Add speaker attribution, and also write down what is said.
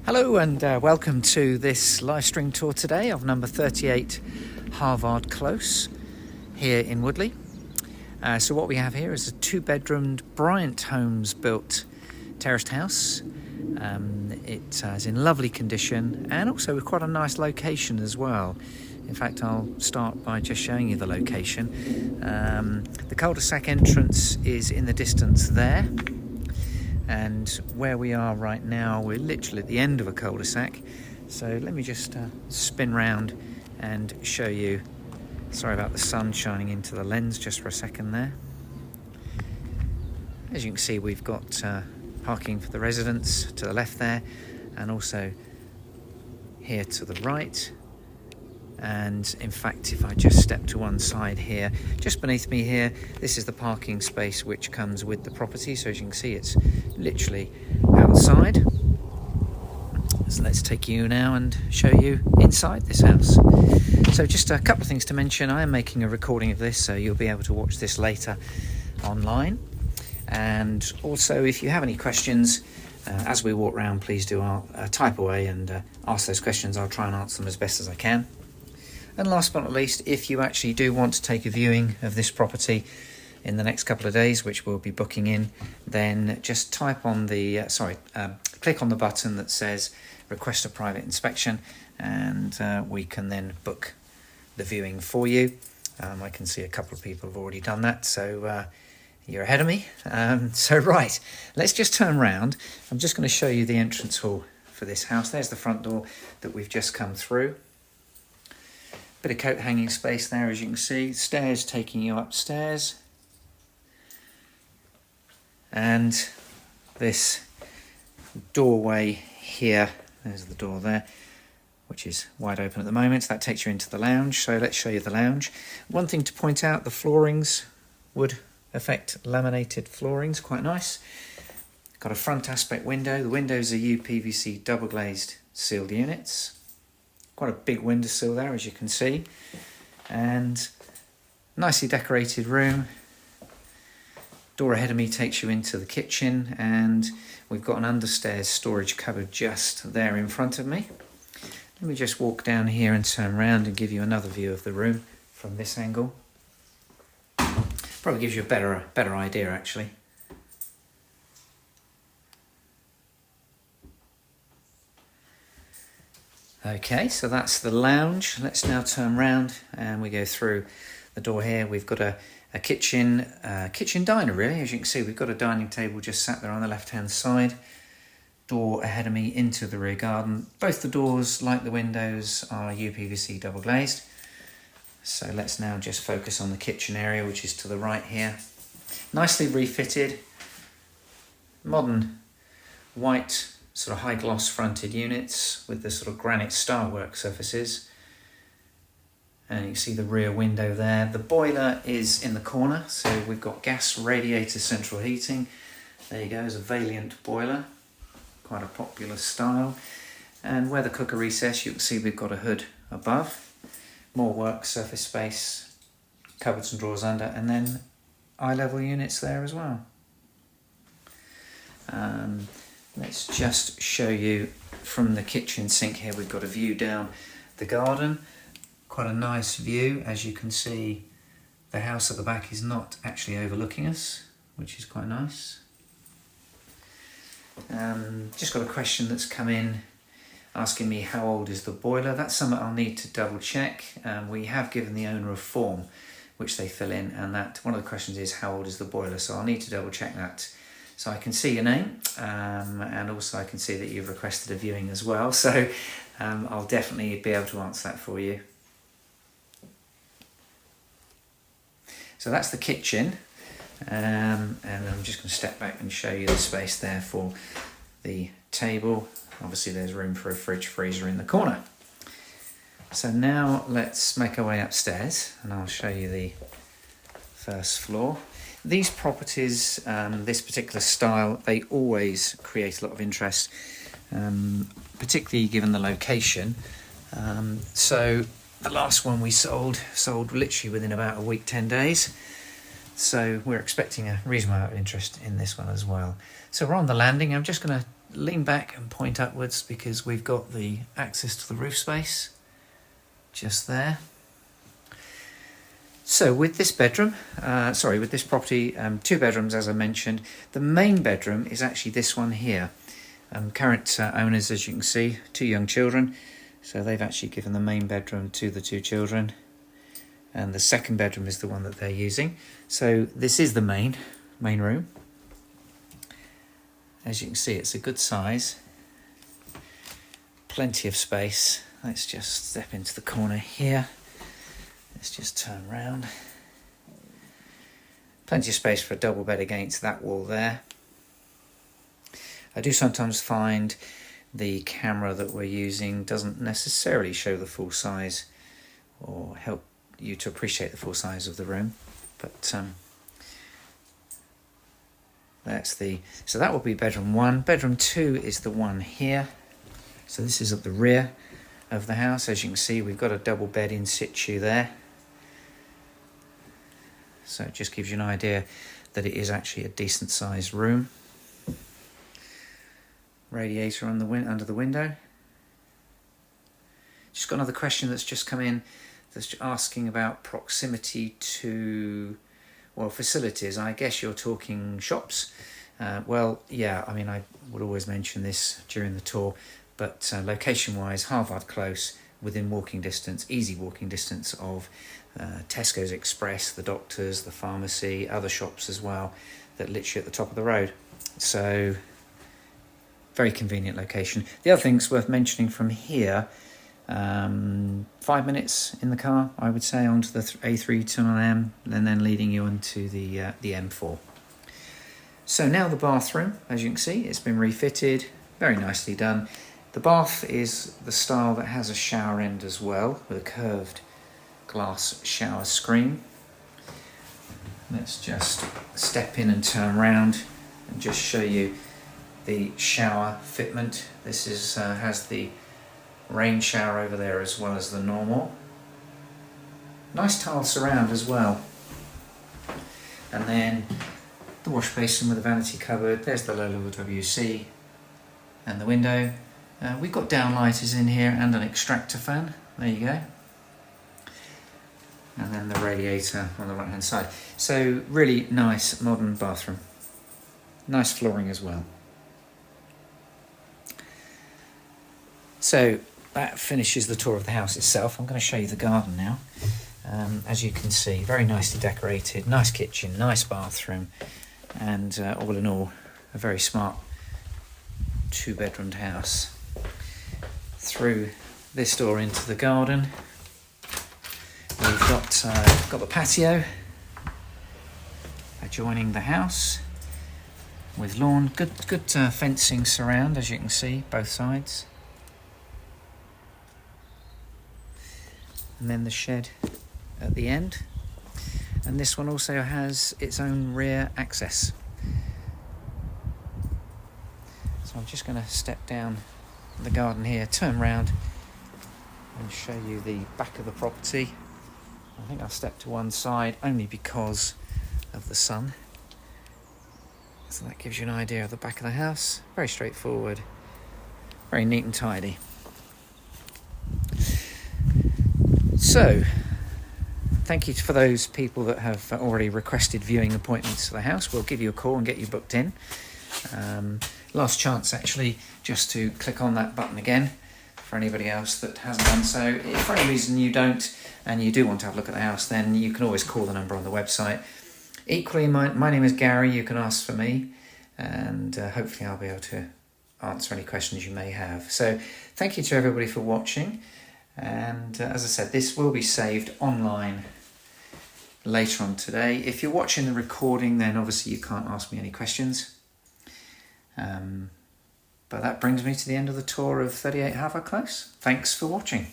Speaker 1: Hello and welcome to this live stream tour today of number 38 Harvard Close here in Woodley. So what we have here is a two-bedroomed Bryant Homes built terraced house. It is in lovely condition and also with quite a nice location as well. In fact, I'll start by just showing you the location. The cul-de-sac entrance is in the distance there. And where we are right now, we're literally at the end of a cul-de-sac. So let me just spin round and show you. Sorry about the sun shining into the lens just for a second there. As you can see, we've got parking for the residents to the left there, and also here to the right. And in fact, if I just step to one side here, just beneath me here, this is the parking space which comes with the property. So as you can see, it's literally outside. So let's take you now and show you inside this house. So just a couple of things to mention. I am making a recording of this, so you'll be able to watch this later online. And also, if you have any questions, as we walk around, please do type away and ask those questions. I'll try and answer them as best as I can. And last but not least, if you actually do want to take a viewing of this property in the next couple of days, which we'll be booking in, then just type on the, click on the button that says request a private inspection, and we can then book the viewing for you. I can see a couple of people have already done that, so you're ahead of me. So right, let's just turn around. I'm just going to show you the entrance hall for this house. There's the front door that we've just come through. Bit of coat hanging space there, as you can see. Stairs taking you upstairs. And this doorway here, there's the door there, which is wide open at the moment. That takes you into the lounge. So let's show you the lounge. One thing to point out, the floorings, wood effect laminated floorings, quite nice. Got a front aspect window. The windows are UPVC double glazed sealed units. Quite a big windowsill there, as you can see, and nicely decorated room. Door ahead of me takes you into the kitchen, and we've got an understairs storage cupboard just there in front of me. Let me just walk down here and turn around and give you another view of the room from this angle. Probably gives you a better idea, actually. Okay, so that's the lounge. Let's now turn round and we go through the door here. We've got a kitchen diner, really. As you can see, we've got a dining table just sat there on the left-hand side. Door ahead of me into the rear garden. Both the doors, like the windows, are UPVC double glazed. So let's now just focus on the kitchen area, which is to the right here. Nicely refitted, modern white sort of high gloss fronted units with the sort of granite style work surfaces, and you can see the rear window there. The boiler is in the corner, so we've got gas radiator central heating. There you go, it's a Valiant boiler, quite a popular style. And where the cooker recess, you can see we've got a hood above, more work surface space, cupboards and drawers under, and then eye level units there as well. Let's just show you from the kitchen sink here. We've got a view down the garden. Quite a nice view. As you can see, the house at the back is not actually overlooking us, which is quite nice. Just got a question that's come in asking me how old is the boiler. That's something I'll need to double check. We have given the owner a form which they fill in, and that one of the questions is how old is the boiler, so I'll need to double check that. So I can see your name, and also I can see that you've requested a viewing as well. So I'll definitely be able to answer that for you. So that's the kitchen, and I'm just going to step back and show you the space there for the table. Obviously there's room for a fridge freezer in the corner. So now let's make our way upstairs, and I'll show you the first floor. These properties, this particular style, they always create a lot of interest, particularly given the location. So the last one we sold literally within about a week, 10 days. So we're expecting a reasonable amount of interest in this one as well. So we're on the landing. I'm just going to lean back and point upwards because we've got the access to the roof space just there. So with this bedroom, with this property, 2 bedrooms as I mentioned. The main bedroom is actually this one here. Current owners, as you can see, 2 young children, so they've actually given the main bedroom to the 2 children, and the second bedroom is the one that they're using. So this is the main room. As you can see, it's a good size, plenty of space. Let's just step into the corner here. Let's just turn round. Plenty of space for a double bed against that wall there. I do sometimes find the camera that we're using doesn't necessarily show the full size or help you to appreciate the full size of the room, but so that will be bedroom 1. Bedroom 2 is the one here. So this is at the rear of the house. As you can see, we've got a double bed in situ there. So it just gives you an idea that it is actually a decent sized room. Radiator on the under the window. Just got another question that's just come in that's asking about proximity to, well, facilities. I guess you're talking shops. Well, yeah, I mean, I would always mention this during the tour, but location-wise, Harvard Close, within walking distance, easy walking distance of Tesco's Express, the doctors, the pharmacy, other shops as well, that literally at the top of the road. So, very convenient location. The other things worth mentioning from here, 5 minutes in the car, I would say, onto the A3 Tunnel M, and then leading you onto the M4. So now the bathroom, as you can see, it's been refitted, very nicely done. The bath is the style that has a shower end as well, with a curved glass shower screen. Let's just step in and turn around and just show you the shower fitment. This is has the rain shower over there as well as the normal. Nice tile surround as well. And then the wash basin with a vanity cupboard. There's the low level WC and the window. We've got downlighters in here and an extractor fan. There you go. And then the radiator on the right hand side. So really nice modern bathroom. Nice flooring as well. So that finishes the tour of the house itself. I'm going to show you the garden now. As you can see, very nicely decorated, nice kitchen, nice bathroom, and all in all, a very smart 2-bedroomed house. Through this door into the garden, we've got the patio adjoining the house with lawn, good fencing surround, as you can see, both sides. And then the shed at the end, and this one also has its own rear access. So I'm just going to step down the garden here, turn round and show you the back of the property. I think I'll step to one side only because of the sun, so that gives you an idea of the back of the house. Very straightforward, very neat and tidy. So, thank you for those people that have already requested viewing appointments for the house. We'll give you a call and get you booked in. Last chance, actually, just to click on that button again for anybody else that hasn't done so. If for any reason you don't, and you do want to have a look at the house, then you can always call the number on the website. Equally, my name is Gary. You can ask for me, and hopefully I'll be able to answer any questions you may have. So, thank you to everybody for watching. And as I said, this will be saved online later on today. If you're watching the recording, then obviously you can't ask me any questions. But that brings me to the end of the tour of 38 Harvard Close. Thanks for watching.